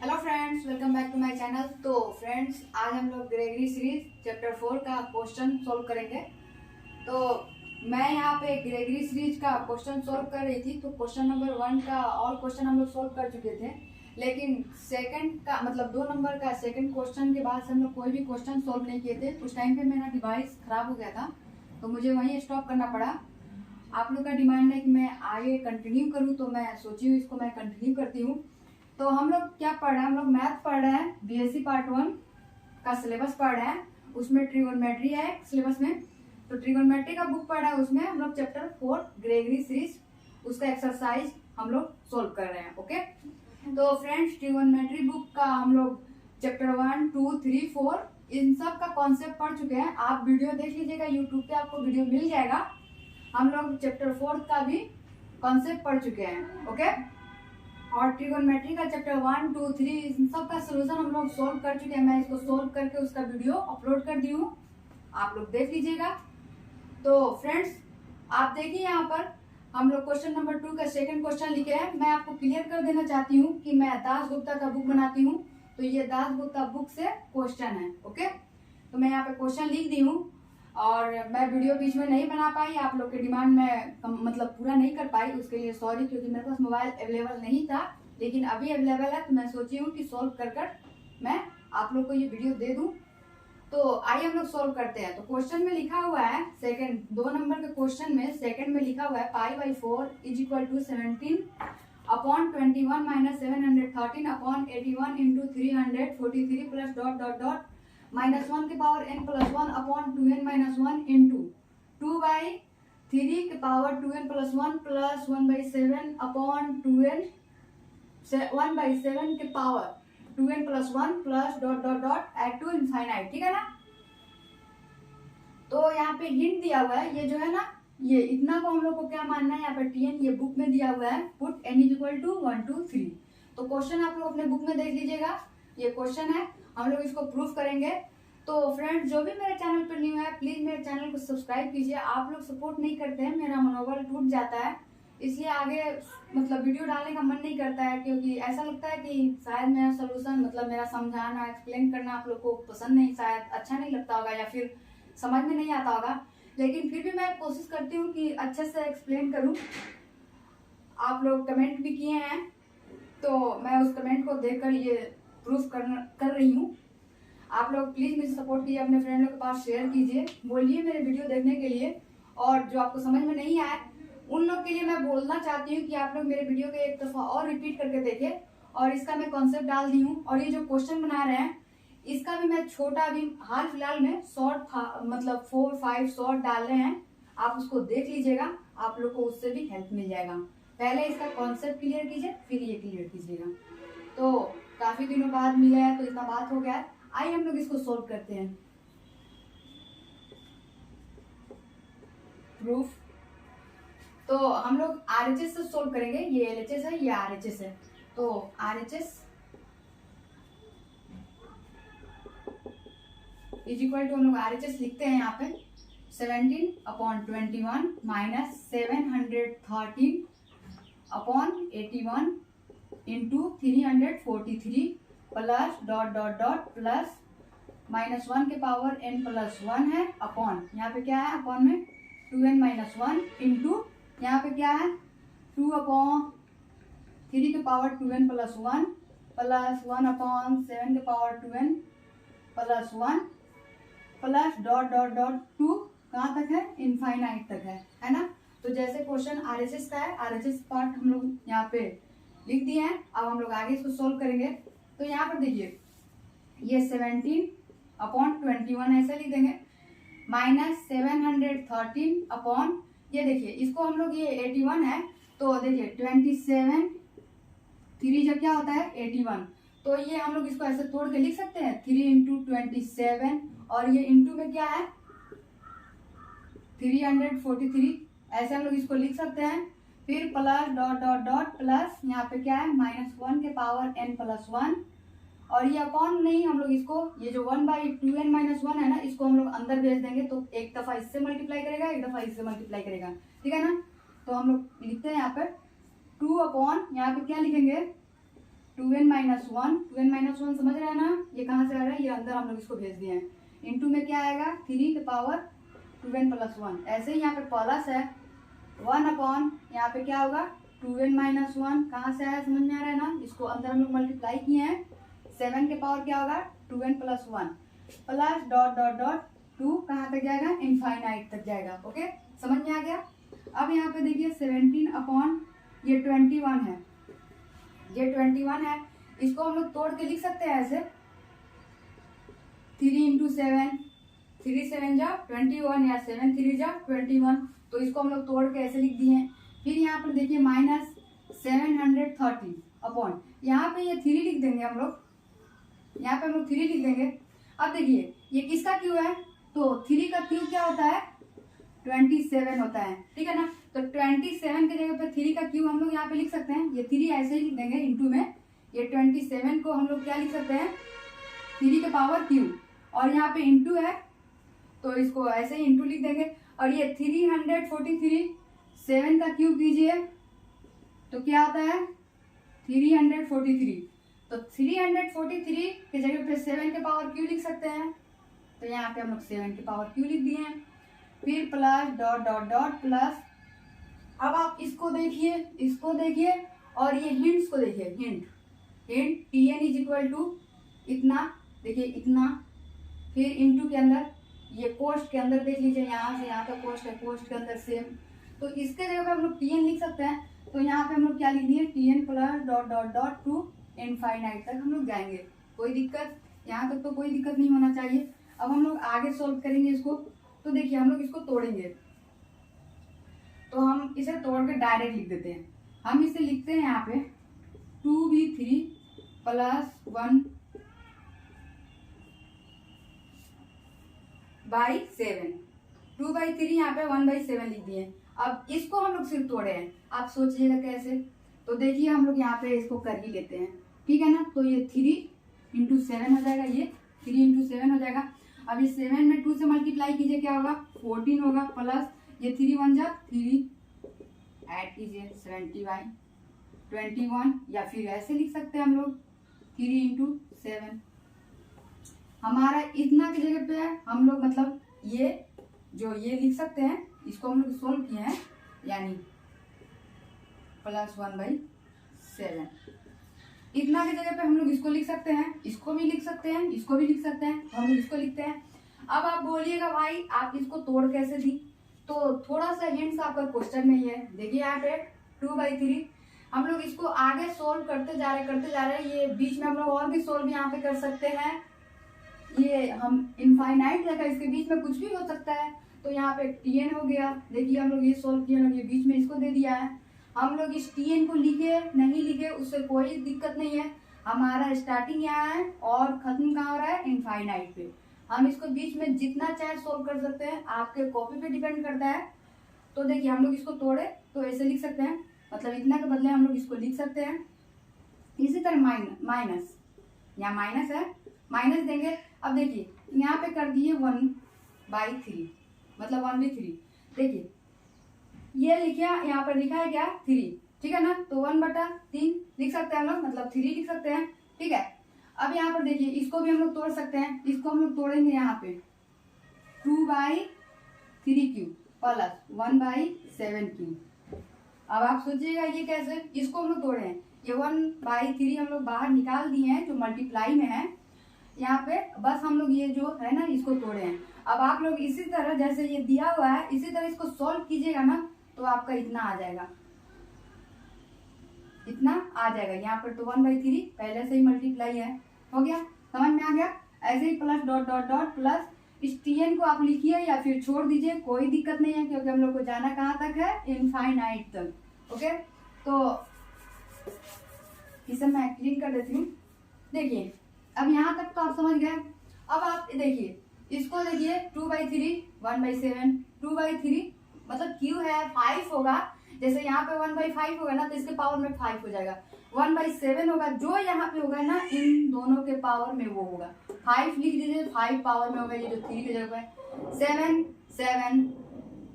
Hello friends, welcome back to my channel. तो friends, आज हम लोग ग्रेगरी सीरीज चैप्टर 4 का क्वेश्चन सॉल्व करेंगे। तो मैं यहाँ पे ग्रेगरी सीरीज का क्वेश्चन सॉल्व कर रही थी। तो क्वेश्चन नंबर 1 का और क्वेश्चन हम लोग सॉल्व कर चुके थे, लेकिन सेकंड का मतलब 2 नंबर का सेकंड क्वेश्चन के बाद से हम लोग कोई भी क्वेश्चन सॉल्व नहीं किए थे। उस टाइम पे मेरा डिवाइस खराब हो गया था, तो मुझे वहीं स्टॉप करना पड़ा। आप लोग का डिमांड है कि मैं आगे कंटिन्यू करूँ, तो मैं सोची हूँ इसको मैं कंटिन्यू करती हूँ। तो हम लोग क्या पढ़ रहे हैं, हम लोग मैथ पढ़ रहे हैं। बीएससी पार्ट 1 का सिलेबस पढ़ रहे हैं, उसमें ट्रिगोनोमेट्री है सिलेबस में। तो ट्रिगोनोमेट्री का बुक पढ़ा है, उसमें हम लोग चैप्टर 4 ग्रेगरी सीरीज उसका एक्सरसाइज हम लोग सोल्व कर रहे हैं। ओके, तो फ्रेंड्स, ट्रिगोनोमेट्री बुक का हम लोग चैप्टर 1, 2, 3, 4 इन सब का कॉन्सेप्ट पढ़ चुके हैं। आप वीडियो देख लीजिएगा, यूट्यूब पे आपको वीडियो मिल जाएगा। हम लोग चैप्टर 4 का भी कॉन्सेप्ट पढ़ चुके हैं। ओके, और ट्रिगोनोमेट्री का चैप्टर 1, 2, 3 इन सब का सोल्यूशन हम लोग सोल्व कर चुके हैं। मैं इसको सोल्व करके उसका वीडियो अपलोड कर दी हूँ, आप लोग देख लीजिएगा। तो फ्रेंड्स, आप देखिए यहाँ पर हम लोग क्वेश्चन नंबर 2 का सेकंड क्वेश्चन लिखे हैं। मैं आपको क्लियर कर देना चाहती हूँ कि मैं दास गुप्ता का बुक बनाती हूँ, तो ये दास गुप्ता बुक से क्वेश्चन है। ओके, तो मैं यहाँ पे क्वेश्चन लिख दी हूँ और मैं वीडियो बीच में नहीं बना पाई, आप लोग के डिमांड में मतलब पूरा नहीं कर पाई, उसके लिए सॉरी, क्योंकि मेरे पास मोबाइल अवेलेबल नहीं था। लेकिन अभी अवेलेबल है, तो मैं सोची हूँ कि सॉल्व कर मैं आप लोग को ये वीडियो दे दूँ। तो आइए हम लोग सॉल्व करते हैं। तो क्वेश्चन में लिखा हुआ है, सेकंड 2 नंबर के क्वेश्चन में सेकंड में लिखा हुआ है π/4 = 17 upon 21 - 713 upon 81 × 343 plus dot dot dot -1 के power n + 1 upon 2n - 1 into 2/3 के power 2n + 1 plus 1/7 upon 2n 1/7 के power 2n + 1 plus dot dot dot at to infinite. ठीक है ना। तो यहाँ पे हिंट दिया हुआ है, ये जो है ना, ये इतना को हम लोग को क्या मानना है, यहाँ पे tn ये बुक में दिया हुआ है, पुट n = 1 2 3। तो क्वेश्चन आप लोग अपने बुक में देख लीजिएगा, ये क्वेश्चन है, हम लोग इसको प्रूफ करेंगे। तो फ्रेंड्स, जो भी मेरे चैनल पर न्यू है, प्लीज मेरे चैनल को सब्सक्राइब कीजिए। आप लोग सपोर्ट नहीं करते हैं, मेरा मनोबल टूट जाता है, इसलिए आगे मतलब वीडियो डालने का मन नहीं करता है, क्योंकि ऐसा लगता है कि शायद मेरा सोल्यूशन मतलब मेरा समझाना एक्सप्लेन करना आप लोग को पसंद नहीं, शायद अच्छा नहीं लगता होगा या फिर समझ में नहीं आता होगा। लेकिन फिर भी मैं कोशिश करती हूँ कि अच्छे से एक्सप्लेन करूँ। आप लोग कमेंट भी किए हैं, तो मैं उस कमेंट को देखकर ये प्रूफ कर रही हूँ। आप लोग प्लीज मुझे सपोर्ट कीजिए, अपने फ्रेंड लोग के पास शेयर कीजिए, बोलिए मेरे वीडियो देखने के लिए। और जो आपको समझ में नहीं आए उन लोग के लिए मैं बोलना चाहती हूँ कि आप लोग मेरे वीडियो को एक दफा और रिपीट करके देखें। और इसका मैं कॉन्सेप्ट डाल दी हूँ, और ये जो क्वेश्चन बना रहे हैं इसका भी मैं छोटा अभी हाल फिलहाल में शॉर्ट मतलब 4-5 शॉर्ट डाल रहे हैं, आप उसको देख लीजिएगा, आप लोग को उससे भी हेल्प मिल जाएगा। पहले इसका कॉन्सेप्ट क्लियर कीजिए, फिर ये क्लियर कीजिएगा। तो काफी दिनों बाद मिला है, तो इतना बात हो गया है। आइए हम लोग इसको सोल्व करते हैं। प्रूफ तो हम लोग आरएचएस से सोल्व करेंगे। ये एलएचएस है, ये आरएचएस है। तो आरएचएस = हम लोग आरएचएस लिखते हैं यहाँ पे 17 upon 21 minus 713 upon 81 into 343 plus dot dot dot plus -1 के पावर n + 1 है अपॉन, यहाँ पे क्या है अपॉन में 2n - 1 इंटू यहाँ पे क्या है 2/3 के पावर 2n + 1 प्लस 1/7 के power 2n + 1 plus dot dot dot 2 कहाँ तक है, इनफाइनाइट तक है ना। तो जैसे क्वेश्चन आरएचएस का है, आरएचएस पार्ट हम लोग यहाँ पे लिख दिए हैं। अब हम लोग आगे इसको सोल्व करेंगे। तो यहाँ पर देखिए, ये 17 अपॉन 21 ऐसे लिख देंगे, माइनस 713 अपॉन, ये देखिए इसको हम लोग, ये 81 है, तो देखिए 27 3 जब क्या होता है 81, तो ये हम लोग इसको ऐसे तोड़ के लिख सकते हैं 3 × 27, और ये इंटू में क्या है 343, ऐसे हम लोग इसको लिख सकते हैं। फिर plus dot dot dot plus यहाँ पे क्या है -1 के पावर n + 1, और ये अपॉन नहीं, हम लोग इसको ये जो 1/2n - 1 है ना, इसको हम लोग अंदर भेज देंगे, तो एक दफा इससे मल्टीप्लाई करेगा, एक दफा इससे मल्टीप्लाई करेगा। ठीक है ना। तो हम लोग लिखते हैं यहाँ पर 2 अपॉन, यहाँ पे क्या लिखेंगे 2n-1, 2n-1 समझ रहे हैं ना, ये कहाँ से आ रहा है, ये अंदर हम लोग इसको भेज दिए हैं। इंटू में क्या आएगा 3 ऐसे ही यहाँ पे प्लस है 1 अपॉन यहाँ पे क्या होगा 2n-1 कहाँ से आया समझ में आ रहा है ना, इसको अंदर हम लोग मल्टीप्लाई किए हैं 7 के पावर क्या होगा 2n+1 plus dot dot dot 2 कहाँ तक जाएगा इनफाइनाइट तक जाएगा। ओके समझ में आ गया। अब यहाँ पे देखिए 17 अपॉन ये 21 है, ये 21 है, इसको हम लोग तोड़ के लिख सकते हैं ऐसे 3 × 7, 3 7 जा 21 या 7 3 जा 21, तो इसको हम लोग तोड़ के ऐसे लिख दिए हैं। फिर यहाँ पर देखिए -730 अपॉन यहाँ पे ये 3 लिख देंगे हम लोग, यहाँ पे हम लोग 3 लिख देंगे। अब देखिए ये किसका क्यू है, तो 3 का क्यू क्या होता है 27 होता है, ठीक है ना। तो 27 के जगह पे 3 का क्यू हम लोग यहाँ पे लिख सकते हैं, ये 3 ऐसे ही लिख देंगे इंटू में, ये 27 को हम लोग क्या लिख सकते हैं 3 के पावर क्यू, और यहाँ पे इंटू है तो इसको ऐसे ही इंटू लिख देंगे। और ये 343 7 का क्यू कीजिए तो क्या आता है 343, तो 343 के जगह पे 7 के पावर क्यू लिख सकते हैं, तो यहाँ पे हम लोग 7 के पावर क्यू लिख दिए हैं। फिर plus dot dot dot plus, अब आप इसको देखिए, इसको देखिए और ये हिंट्स को देखिए, hint Tn is equal to इतना, देखिए इतना, फिर इनटू के अंदर ये कोष्ठ के अंदर देख लीजिए, यहाँ से यहाँ तक कोष्ठ है, कोष्ठ के अंदर सेम, तो इसके जगह पे हम लोग Tn लिख सकते हैं। तो यहाँ पे हम लोग क्या लिख दिए Tn plus dot dot dot to infinite तक हम लोग जाएंगे, कोई दिक्कत, यहाँ तक तो कोई दिक्कत नहीं होना चाहिए। अब हम लोग आगे सोल्व करेंगे इसको, तो देखिए हम लोग इसको तोड़ेंगे, तो हम इसे तोड़ के डायरेक्ट लिख देते हैं। हम इसे लिखते हैं यहाँ पे 2b3 प्लस 1/7, 2/3 यहाँ पे 1/7 लिख दिए। अब इसको हम लोग सिर्फ तोड़े हैं, आप सोचिएगा कैसे, तो देखिए हम लोग यहाँ पे इसको कर ही लेते हैं, ठीक है ना। तो ये 3 × 7 हो जाएगा, ये 3 × 7 हो जाएगा। अब ये 7 में 2 से मल्टीप्लाई कीजिए क्या होगा 14 होगा, प्लस ये 3 1 जा 3 ऐड कीजिए 70/21, या फिर ऐसे लिख सकते हैं हम लोग 3 × 7। हमारा इतना की जगह पे हम लोग मतलब ये जो ये लिख सकते हैं, इसको हम लोग सोल्व किए हैं, यानी +1/7। इतना की जगह पे हम लोग इसको लिख सकते हैं, इसको भी लिख सकते हैं, इसको भी लिख सकते हैं, तो हम लोग इसको लिखते हैं। अब आप बोलिएगा भाई आप इसको तोड़ कैसे दी, तो थोड़ा सा हिंट्स आपका क्वेश्चन में ही है। देखिए यहाँ पे 2/3 हम लोग इसको आगे सोल्व करते जा रहे हैं, ये बीच में हम लोग और भी सोल्व यहाँ पे कर सकते हैं, ये हम इनफाइनाइट लगा, इसके बीच में कुछ भी हो सकता है। तो यहाँ पे Tn हो गया, देखिए हम लोग ये सोल्व किए, ये बीच में इसको दे दिया है। हम लोग इस Tn को लिखे नहीं लिखे उससे कोई दिक्कत नहीं है, हमारा स्टार्टिंग यहाँ है और खत्म कहाँ हो रहा है इनफाइनाइट पे। हम इसको बीच में जितना चाहे सोल्व कर सकते हैं, आपके कॉपी पे डिपेंड करता है। तो देखिए हम लोग इसको तोड़े तो ऐसे लिख सकते हैं, मतलब इतना के बदले हम लोग इसको लिख सकते हैं। इसी तरह माइनस, यहाँ माइनस है, माइनस देंगे। अब देखिए यहाँ पे कर दिए 1/3, मतलब 1/3, देखिए ये लिखा, यहाँ पर लिखा है क्या 3, ठीक है ना, तो 1/3 लिख सकते हैं हम लोग, मतलब 3 लिख सकते हैं, ठीक है। अब यहाँ पर देखिए इसको भी हम लोग तोड़ सकते हैं, इसको हम लोग तोड़ेंगे यहाँ पे 2/3³ प्लस 1/7³। अब आप सोचिएगा ये कैसे, इसको हम लोग तोड़े हैं, ये 1/3 हम लोग बाहर निकाल दिए हैं जो मल्टीप्लाई में है, यहाँ पे बस हम लोग ये जो है ना इसको तोड़े हैं। अब आप लोग इसी तरह जैसे ये दिया हुआ है इसी तरह इसको सॉल्व कीजिएगा ना, तो आपका इतना आ जाएगा, इतना आ जाएगा। यहाँ पर तो 1/3 पहले से ही मल्टीप्लाई है, हो गया, समझ में आ गया। ऐसे ही plus dot dot dot plus इस Tn को आप लिखिए या फिर छोड़ दीजिए, कोई दिक्कत नहीं है, क्योंकि हम लोग को जाना कहाँ तक है इनफाइनाइट तक। ओके, तो इसे मैं क्लीन कर देती हूँ। देखिए अब यहाँ तक तो आप समझ गए। अब आप देखिए इसको देखिए 2/3 1/7, 2/3 मतलब क्यू है 5 होगा, जैसे यहाँ पे 1/5 होगा ना तो इसके पावर में 5 हो जाएगा, 1/7 होगा, जो यहाँ पे होगा ना इन दोनों के पावर में वो होगा 5 लिख दीजिए, 5 पावर में होगा, ये जो 3 की जगह है 7 7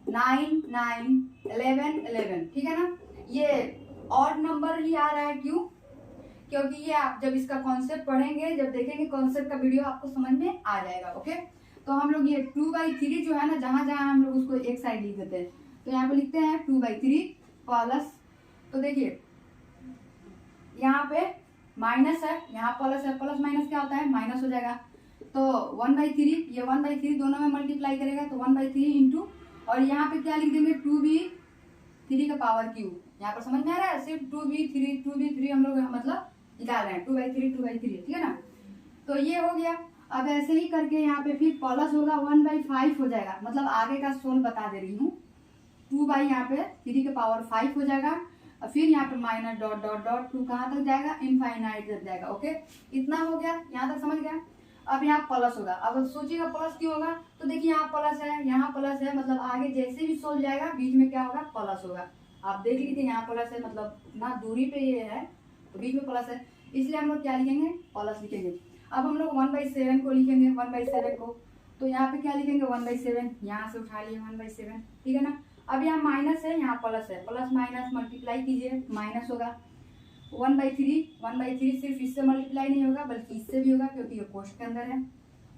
9 9 11 11, ठीक है ना। ये ऑड नंबर ही आ रहा है, क्यों, क्योंकि ये आप जब इसका कॉन्सेप्ट पढ़ेंगे, जब देखेंगे कॉन्सेप्ट का वीडियो, आपको समझ में आ जाएगा। ओके, तो हम लोग ये 2/3 जो है ना, जहां जहां हम लोग उसको एक साइड लिख देते हैं, तो यहाँ पे लिखते हैं 2/3 प्लस, तो देखिए यहाँ पे माइनस है, यहाँ प्लस है, प्लस माइनस क्या होता है, माइनस हो जाएगा। तो 1/3, ये 1/3 दोनों में मल्टीप्लाई करेगा तो 1/3 इंटू, और यहाँ पे क्या लिख देंगे 2b3 का पावर क्यूब। यहाँ पर समझ में आ रहा है, सिर्फ 2b3 हम लोग मतलब निकाल रहे हैं, 2/3 ठीक है ना। तो ये हो गया। अब ऐसे ही करके यहाँ पे फिर प्लस होगा 1/5 हो जाएगा, मतलब आगे का सोल बता दे रही हूँ। 2 यहाँ पे 3 के पावर 5 हो जाएगा, और फिर यहाँ पे माइनस डॉट डॉट डॉट 2 कहाँ तक जाएगा, इनफाइनाइट तक जाएगा। ओके, इतना हो गया, यहाँ तक समझ गया। अब यहाँ प्लस होगा, अब सोचिएगा प्लस क्यों होगा, तो देखिए यहाँ प्लस है, यहाँ प्लस है, मतलब आगे जैसे भी सोल जाएगा बीच में क्या होगा, प्लस होगा। आप देख लीजिए यहाँ प्लस है, मतलब ना दूरी पे ये है तो बीच में प्लस है, इसलिए हम लोग क्या लिखेंगे, प्लस लिखेंगे। अब हम लोग 1/7 को लिखेंगे, 1/7 को, तो यहाँ पे क्या लिखेंगे 1/7, यहाँ से उठा लिए 1/7, ठीक है ना। अब यहाँ माइनस है, यहाँ प्लस है, प्लस माइनस मल्टीप्लाई कीजिए, माइनस होगा 1/3 सिर्फ इससे मल्टीप्लाई नहीं होगा बल्कि इससे भी होगा, क्योंकि ये कोष्ठ के अंदर है।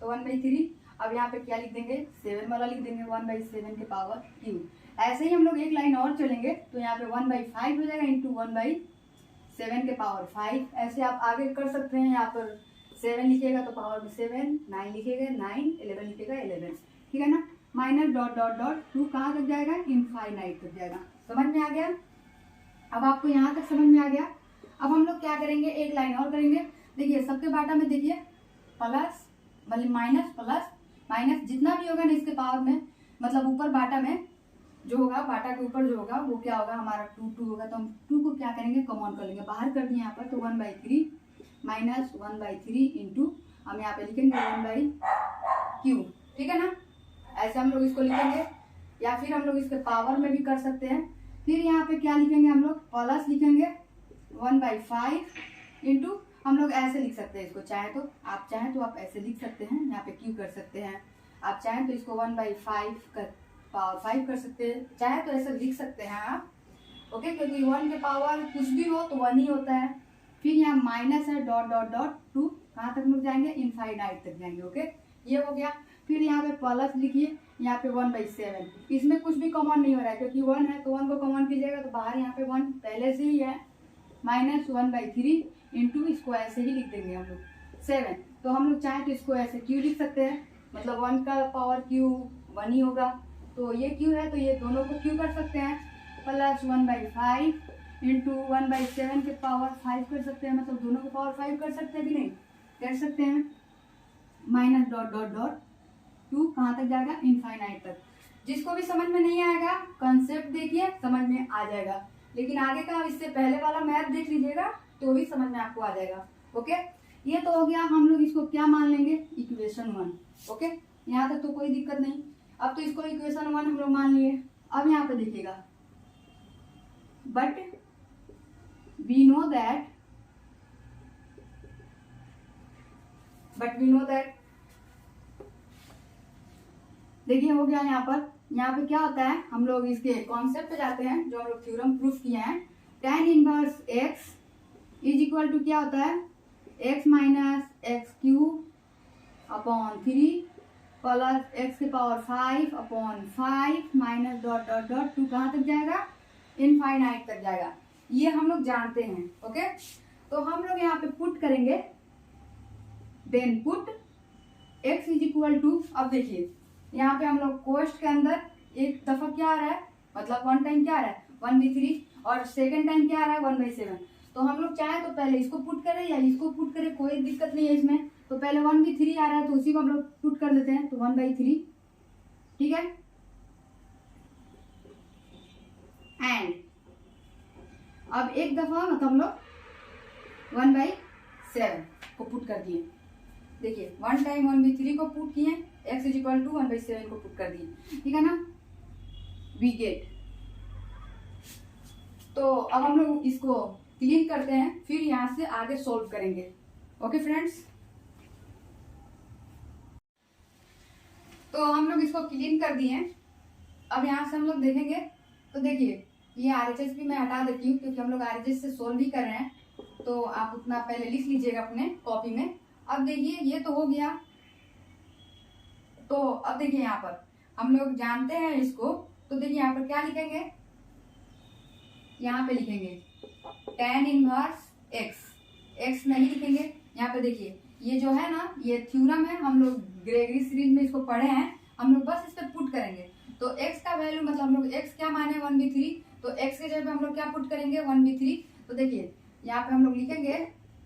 तो 1/3, अब यहाँ पे क्या लिख देंगे, 7 वाला लिख देंगे, 1/7 के पावर क्यूब। ऐसे ही हम लोग एक लाइन और चलेंगे, तो यहाँ पे 1/5 हो जाएगा इंटू 1/7 के पावर 5। ऐसे आप आगे कर सकते हैं, यहाँ पर 7 लिखेगा तो पावर में 7, 9 लिखेगा 9, 11 लिखेगा 11, ठीक है ना। माइनस डॉट डॉट डॉट 2 कहाँ तक जाएगा, इनफाइनाइट तक जाएगा। समझ में आ गया, अब आपको यहाँ तक समझ में आ गया। अब हम लोग क्या करेंगे, एक लाइन और करेंगे। देखिए सबके बाटा में देखिए प्लस मतलब माइनस प्लस माइनस जितना भी होगा ना इसके पावर में, मतलब ऊपर बाटा में जो होगा, बाटा के ऊपर जो होगा वो क्या होगा, हमारा 2 होगा। तो हम 2 को क्या करेंगे, कॉमन कर लेंगे, बाहर कर दिए यहाँ पर, तो 1/3 माइनस 1/3 इंटू हम यहाँ पे लिखेंगे 1/क्यूब, ठीक है ना। ऐसे हम लोग इसको लिखेंगे, या फिर हम लोग इसके पावर में भी कर सकते हैं। फिर यहाँ पे क्या लिखेंगे, हम लोग प्लस लिखेंगे 1/5 इंटू, हम लोग ऐसे लिख सकते हैं इसको, चाहे तो आप ऐसे लिख सकते हैं, यहाँ पे क्यू कर सकते हैं। आप चाहें तो इसको 1/5 कर पावर 5 कर सकते हैं, चाहे तो ऐसे लिख सकते हैं आप। ओके, क्योंकि 1 के पावर कुछ भी हो तो 1 ही होता है। फिर यहाँ माइनस है डॉट डॉट डॉट 2 कहाँ तक लोग जाएंगे, इनफाइनाइट तक जाएंगे। ओके, ये हो गया। फिर यहाँ पे प्लस लिखिए, यहाँ पे 1/7, इसमें कुछ भी कॉमन नहीं हो रहा है क्योंकि 1 है, तो 1 को कॉमन कीजिएगा तो बाहर यहाँ पे 1 पहले से ही है, माइनस 1/3 इंटू, इसको ऐसे ही लिख देंगे हम लोग 7। तो हम लोग चाहें तो इसको ऐसे क्यू लिख सकते हैं, मतलब 1 का पावर क्यू 1 ही होगा, तो ये क्यू है तो ये दोनों को क्यू कर सकते हैं, प्लस 1/5 इंटू 1/7 के पावर 5 कर सकते हैं, मतलब दोनों को पावर 5 कर सकते हैं कि नहीं, कर सकते हैं। माइनस डॉट डॉट डॉट 2 कहाँ तक जाएगा, इनफाइनाइट तक। जिसको भी समझ में नहीं आएगा कंसेप्ट देखिए, समझ में आ जाएगा, लेकिन आगे का इससे पहले वाला मैथ देख लीजिएगा तो भी समझ में आपको आ जाएगा। ओके, ये तो हो गया, हम लोग इसको क्या मान लेंगे, इक्वेशन 1। ओके, यहाँ तक तो कोई दिक्कत नहीं। अब तो इसको इक्वेशन 1 हम लोग मान लिए। अब यहाँ पे देखिएगा, बट वी नो दैट देखिए हो गया। यहाँ पे क्या होता है, हम लोग इसके कॉन्सेप्ट पे जाते हैं जो हम लोग थ्योरम प्रूफ किए हैं। tan inverse x is equal to क्या होता है, x minus x cube upon 3 plus x के power 5 upon 5 minus dot dot dot 2 कहाँ तक जाएगा, इनफाइनाइट तक जाएगा। ये हम लोग जानते हैं। ओके, तो हम लोग यहाँ पे पुट करेंगे, then put x is equal to, अब देखिए यहाँ पे हम लोग कोष्ठ के अंदर एक दफा क्या आ रहा है, मतलब 1 टाइम क्या आ रहा है 1/3, और सेकंड टाइम क्या आ रहा है 1/7। तो हम लोग चाहे तो पहले इसको पुट करें या इसको पुट करें, कोई दिक्कत नहीं है इसमें। तो पहले 1/3 आ रहा है तो उसी को हम लोग पुट कर लेते हैं, तो 1/3, ठीक है। एंड अब एक दफा मतलब हम लोग 1/7 को पुट कर दिए। देखिए 1 टाइम 1/3 को पुट किए, x इज इक्वल टू 1/7 को पुट कर दिए, ठीक है ना, वी गेट। तो अब हम लोग इसको क्लीन करते हैं, फिर यहाँ से आगे सोल्व करेंगे। ओके फ्रेंड्स, तो हम लोग इसको क्लीन कर दिए। अब यहाँ से हम लोग देखेंगे, तो देखिए ये RHS भी मैं हटा देती हूँ क्योंकि हम लोग RHS से सोल्व भी कर रहे हैं। तो आप उतना पहले लिख लीजिएगा अपने कॉपी में। अब देखिए ये तो हो गया। तो अब देखिए यहाँ पर हम लोग जानते हैं इसको, तो देखिए यहाँ पर क्या लिखेंगे, यहाँ पे लिखेंगे tan इनवर्स x नहीं लिखेंगे। यहाँ पे देखिए ये जो है ना, ये थ्योरम है, हम लोग ग्रेगरी सीरीज में इसको पढ़े हैं, हम लोग बस इस पे पुट करेंगे। तो x का वैल्यू मतलब हम लोग x क्या माने 1/3, तो x के जगह पे हम लोग क्या पुट करेंगे 1/3। तो देखिए यहाँ पे हम लोग लिखेंगे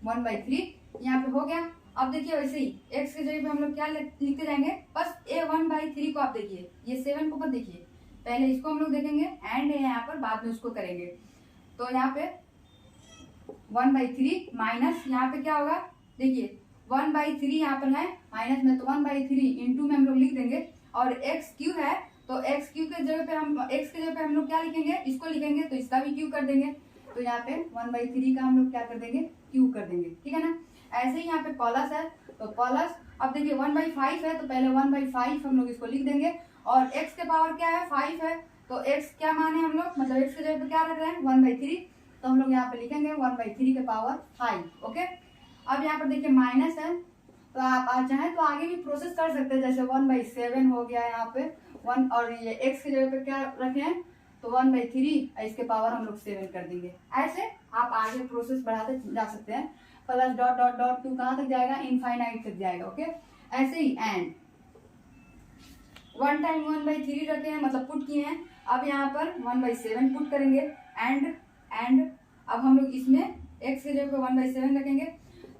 1/3, यहाँ पे हो गया। अब देखिए वैसे ही x के जगह पे हम लोग क्या लिखते जाएंगे, बस a 1/3 को आप देखिए, ये 7 को मत देखिए, पहले इसको हम लोग देखेंगे एंड यहाँ पर बाद में उसको करेंगे। तो यहाँ पे 1/3 माइनस यहाँ पे क्या होगा, देखिए 1/3 यहाँ पर है माइनस में, तो 1/3 इंटू में हम लोग लिख देंगे। और x क्यू है, तो x क्यू के जगह पे हम लोग क्या लिखेंगे, इसको लिखेंगे, तो इसका भी क्यू कर देंगे। तो यहाँ पे 1/3 का हम लोग क्या कर देंगे, क्यू कर देंगे, ठीक है ना। ऐसे ही यहाँ पे प्लस है, तो प्लस, अब देखिए 1/5 है, तो पहले 1/5 हम लोग इसको लिख देंगे। और x के पावर क्या है 5 है, तो x क्या माने हम लोग, मतलब x के जगह पे क्या रख रहे हैं 1/3, तो हम लोग यहाँ पे लिखेंगे 1/3 के पावर 5। ओके, अब यहाँ पर देखिए माइनस है, तो आप चाहें तो आगे भी प्रोसेस कर सकते हैं, जैसे 1/7 हो गया यहाँ पे 1, और ये x की जगह पे क्या रखे हैं, तो 1/3, इसके पावर हम लोग 7 कर देंगे। ऐसे आप आगे प्रोसेस बढ़ाते जा सकते हैं। Plus dot dot dot to कहाँ तक जाएगा, इनफाइनाइट तक जाएगा। ओके, ऐसे ही एंड 1 टाइम 1/3 रखे हैं, मतलब पुट किए हैं। अब यहाँ पर 1/7 पुट करेंगे एंड अब हम लोग इसमें x के जगह पे 1/7 रखेंगे,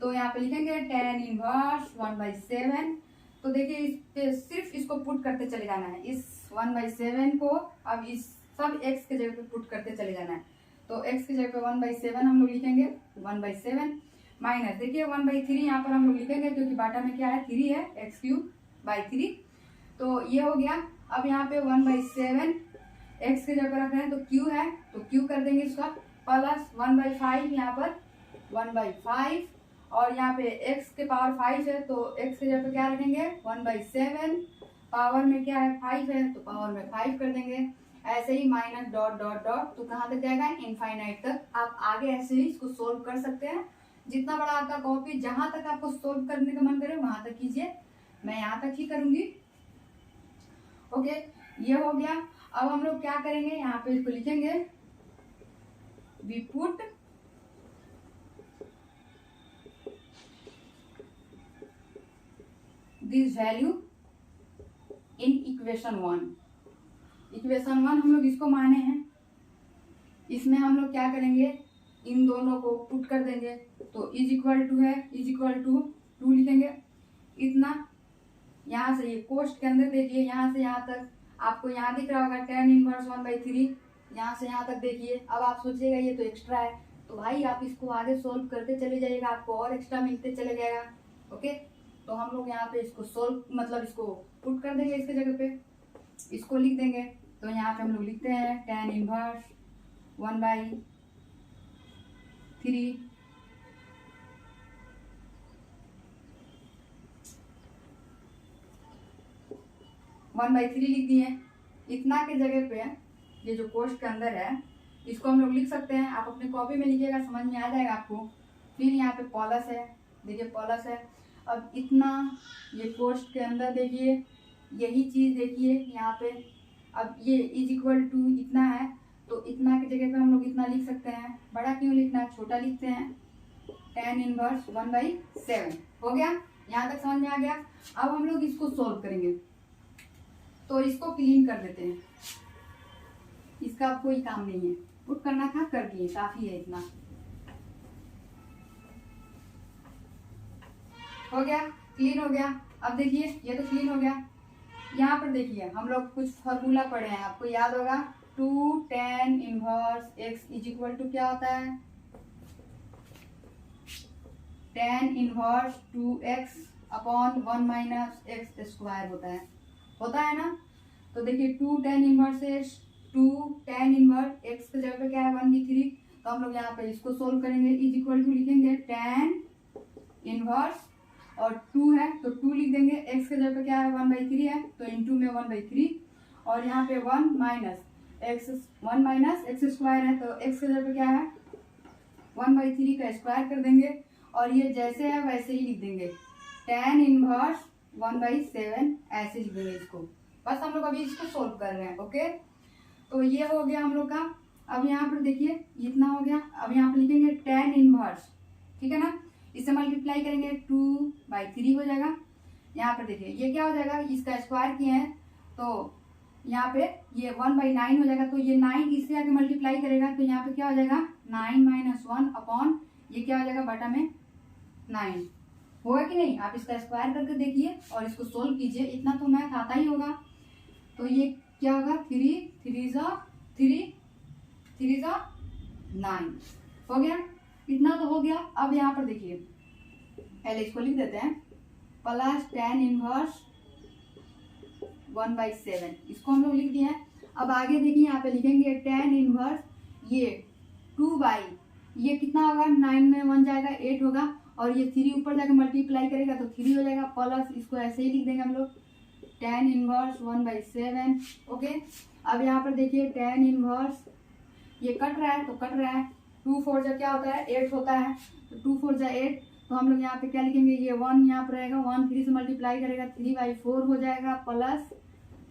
तो यहाँ पे लिखेंगे tan इनवर्स 1/7। तो देखिए इस पे सिर्फ इसको पुट करते चले जाना है, इस 1/7 को अब इस सब x के जगह पे पुट करते चले जाना है। तो x की जगह पे 1/7 हम लोग लिखेंगे 1/7 माइनस, देखिए 1/3 यहाँ पर हम लोग लिखेंगे क्योंकि बाटा में क्या है 3 है, x³ तो ये हो गया। अब यहाँ पे 1/7 x की जगह रख रहे हैं, तो q है, तो q कर देंगे इसका, प्लस 1/5 यहाँ पर 1/5, और यहाँ पे x के पावर 5 है, तो x की जगह पे क्या रखेंगे 1/7, पावर में क्या है 5 है, तो पावर में 5 कर देंगे। ऐसे ही माइनस डॉट डॉट डॉट, तो कहाँ तक जाएगा इनफाइनाइट तक। आप आगे ऐसे ही इसको सोल्व कर सकते हैं, जितना बड़ा आपका कॉपी, जहां तक आपको सोल्व करने का मन करे वहां तक कीजिए, मैं यहाँ तक ही करूंगी। ओके, ये हो गया। अब हम लोग क्या करेंगे, यहाँ पे इसको लिखेंगे we put this value in equation 1। Equation 1 हम लोग इसको माने हैं, इसमें हम लोग क्या करेंगे, इन दोनों को पुट कर देंगे। तो इज इक्वल टू है, इज इक्वल टू 2 लिखेंगे, इतना यहाँ से ये कोष्ट के अंदर देखिए, यहाँ से यहाँ तक आपको यहाँ दिख रहा होगा tan इनवर्स 1/3, यहाँ से यहाँ तक देखिए। अब आप सोचिएगा ये तो एक्स्ट्रा है, तो भाई आप इसको आगे सोल्व करते चले जाइएगा, आपको और एक्स्ट्रा मिलते चले जाएगा। ओके, तो हम लोग यहाँ पे इसको सोल्व मतलब इसको पुट कर देंगे, इसके जगह पे इसको लिख देंगे। तो यहाँ पे हम लोग लिखते हैं tan इनवर्स 1/3 1/3 लिख दिए। इतना के जगह पे ये जो कोष्ट के अंदर है इसको हम लोग लिख सकते हैं, आप अपने कॉपी में लिखिएगा, समझ में आ जाएगा आपको। फिर यहाँ पे प्लस है, देखिए प्लस है। अब इतना ये कोष्ट के अंदर देखिए, यही चीज़ देखिए यहाँ पे। अब ये इज इक्वल टू इतना है, तो इतना की जगह पे हम लोग इतना लिख सकते हैं। बड़ा क्यों लिखना है, छोटा लिखते हैं, tan इनवर्स 1/7 हो गया। यहाँ तक समझ में आ गया। अब हम लोग इसको सोल्व करेंगे, तो इसको क्लीन कर देते हैं, इसका अब कोई काम नहीं है, पुट करना था कर दिए, काफी है इतना। हो गया, क्लीन हो गया। अब देखिए ये तो क्लीन हो गया। यहाँ पर देखिए हम लोग कुछ फॉर्मूला पढ़े हैं, आपको याद होगा 2 tan inverse x is equal to क्या होता है, tan inverse 2x upon 1 minus x square होता है ना। तो देखिए 2 tan inverse 2 tan inverse x के जगह पे क्या है 1/3, तो हम लोग यहाँ पे इसको सोल्व करेंगे, इज इक्वल टू लिखेंगे tan इनवर्स और 2 है तो 2 लिख देंगे, x के जगह पे क्या है 1/3 है, तो इंटू में 1/3, और यहाँ पे 1 माइनस x स्क्वायर है, तो x के जगह पे क्या है 1/3 का स्क्वायर कर देंगे और ये जैसे है वैसे ही लिख देंगे, tan इनवर्स 1/7 ऐसे लिख देंगे इसको। बस हम लोग अभी इसको सोल्व कर रहे हैं। ओके, तो ये हो गया हम लोग का। अब यहाँ पर देखिए इतना हो गया। अब यहाँ पर लिखेंगे tan इनवर्स, ठीक है ना, इससे मल्टीप्लाई करेंगे 2/3 हो जाएगा। यहाँ पर देखिए ये क्या हो जाएगा, इसका स्क्वायर किए हैं तो यहाँ पे ये 1/9 हो जाएगा। तो ये 9 इससे आगे मल्टीप्लाई करेगा तो यहाँ पे क्या हो जाएगा 9 - 1 अपॉन ये क्या हो जाएगा बटा में 9। होगा कि नहीं? आप इसका स्क्वायर करके देखिए और इसको सोल्व कीजिए, इतना तो मैथ आता ही होगा। तो ये क्या होगा 3 3 9 हो गया, इतना तो हो गया। अब यहाँ पर देखिए पहले इसको लिख देते हैं प्लस tan इनवर्स 1/7, इसको हम लोग लिख दिए हैं। अब आगे देखिए यहाँ पे लिखेंगे tan इनवर्स ये 2 ये कितना होगा 9 में 1 जाएगा 8 होगा और ये 3 ऊपर जाकर मल्टीप्लाई करेगा तो 3 हो जाएगा, प्लस इसको ऐसे ही लिख देंगे हम लोग tan इनवर्स 1/7। ओके, अब यहाँ पर देखिए tan इनवर्स ये कट रहा है तो कट रहा है, 2 4 जा क्या होता है 8 होता है, तो 2 4 जा 8। तो हम लोग यहाँ पे क्या लिखेंगे, ये 1 यहाँ पर रहेगा, 1 3 से मल्टीप्लाई करेगा 3/4 हो जाएगा, प्लस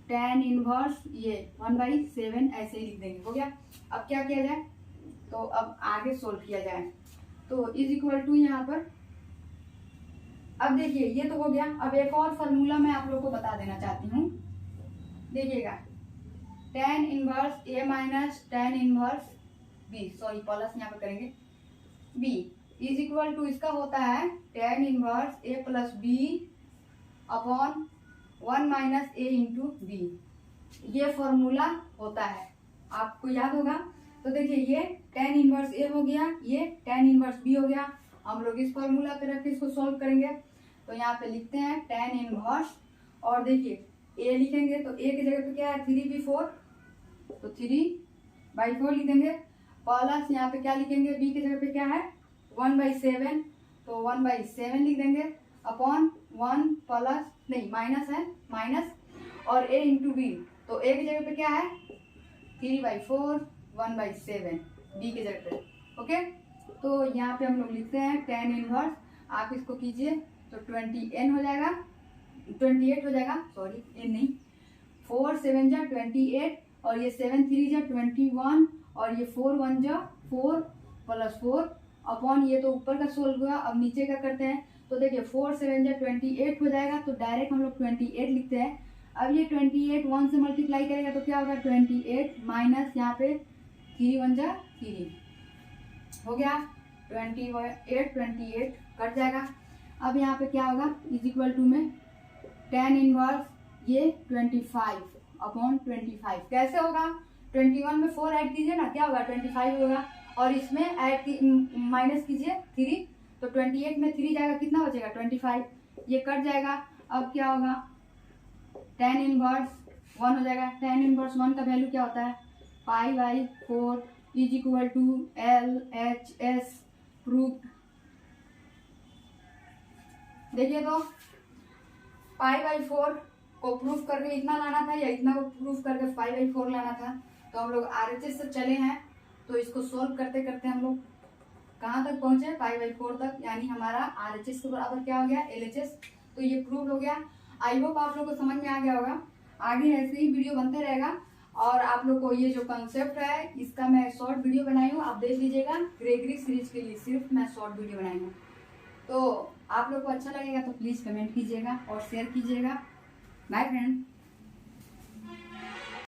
tan इनवर्स ये 1/7 ऐसे ही लिख देंगे। हो गया। अब क्या किया जाए, तो अब आगे सोल्व किया जाए। तो इज इक्वल टू यहाँ पर अब देखिए ये तो हो गया। अब एक और फार्मूला मैं आप लोग को बता देना चाहती हूँ, देखिएगा tan inverse a minus tan inverse b, sorry plus यहाँ पर करेंगे b इज इक्वल टू इसका होता है tan inverse a plus b upon 1 minus a into b। ये फॉर्मूला होता है, आपको याद होगा। तो देखिए ये tan इनवर्स a हो गया, ये tan इनवर्स b हो गया। हम लोग इस फॉर्मूला पे रख के इसको सॉल्व करेंगे। तो यहाँ पे लिखते हैं tan इनवर्स और देखिए a लिखेंगे तो a की जगह पे क्या है 3/4, तो 3/4 लिख देंगे, प्लस यहाँ पे क्या लिखेंगे b की जगह पे क्या है 1/7, तो 1/7 लिख देंगे अपॉन 1 प्लस नहीं माइनस है माइनस और a इंटू b, तो a की जगह पे क्या है 3/4 1/7 b की जगह पे। ओके, तो यहाँ पे हम लोग लिखते हैं tan इनवर्स, आप इसको कीजिए तो 20n हो जाएगा, 28 हो जाएगा, सॉरी n नहीं, 4 7 जा 28 और ये 7 3 जा 21 और ये 4 1 जा 4 प्लस 4 अपॉन ये तो ऊपर का सोल्व हुआ। अब नीचे का करते हैं तो देखिए 4 7 जा 28 हो जाएगा, तो डायरेक्ट हम लोग 28 लिखते हैं। अब ये 28 1 से मल्टीप्लाई करेगा तो क्या होगा 28 माइनस यहाँ पे 3 1 जा 3 हो गया, 28 कट जाएगा। अब यहाँ पे क्या होगा इज इक्वल टू में tan इनवर्स ये 25 अपॉन 25 कैसे होगा, 21 में 4 ऐड कीजिए ना, क्या होगा 25 होगा और इसमें ऐड माइनस कीजिए 3, तो 28 में 3 जाएगा कितना बचेगा 25, ये कट जाएगा। अब क्या होगा tan इनवर्स 1 हो जाएगा, tan इनवर्स 1 का वैल्यू क्या होता है π/4 is equal to LHS proof. देखिए तो π/4 को प्रूफ करके इतना लाना था या इतना को प्रूफ करके π/4 लाना था। तो हम लोग RHS से चले हैं, तो इसको सोल्व करते करते हम लोग कहाँ तक पहुंचे π/4 तक, यानी हमारा RHS के बराबर क्या हो गया LHS। तो ये प्रूव हो गया। आई होप आप लोग को समझ में आ गया होगा। आगे ऐसे ही वीडियो बनते रहेगा और आप लोग को ये जो कंसेप्ट है इसका मैं शॉर्ट वीडियो बनाई हूँ, आप देख लीजिएगा। ग्रेगरी सीरीज के लिए सिर्फ मैं शॉर्ट वीडियो बनाई हूँ। तो आप लोग को अच्छा लगेगा तो प्लीज़ कमेंट कीजिएगा और शेयर कीजिएगा। Bye friend.